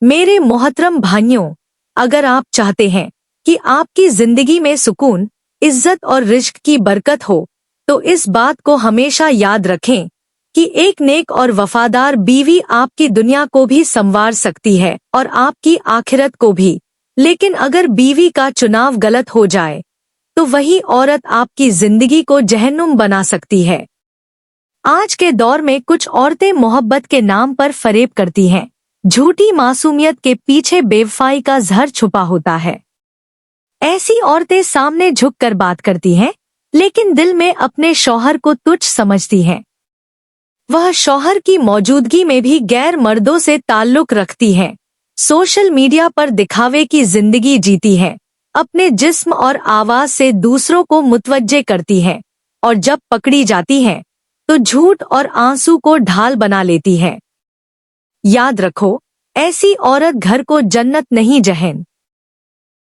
मेरे मोहतरम भाइयों, अगर आप चाहते हैं कि आपकी जिंदगी में सुकून, इज्जत और रिज्क की बरकत हो, तो इस बात को हमेशा याद रखें कि एक नेक और वफादार बीवी आपकी दुनिया को भी संवार सकती है और आपकी आखिरत को भी। लेकिन अगर बीवी का चुनाव गलत हो जाए तो वही औरत आपकी जिंदगी को जहन्नुम बना सकती है। आज के दौर में कुछ औरतें मोहब्बत के नाम पर फरेब करती हैं। झूठी मासूमियत के पीछे बेवफाई का जहर छुपा होता है। ऐसी औरतें सामने झुककर बात करती हैं, लेकिन दिल में अपने शौहर को तुच्छ समझती हैं। वह शौहर की मौजूदगी में भी गैर मर्दों से ताल्लुक रखती हैं, सोशल मीडिया पर दिखावे की जिंदगी जीती हैं, अपने जिस्म और आवाज से दूसरों को मुतवज्जे करती हैं, और जब पकड़ी जाती हैं तो झूठ और आंसू को ढाल बना लेती हैं। याद रखो, ऐसी औरत घर को जन्नत नहीं जहन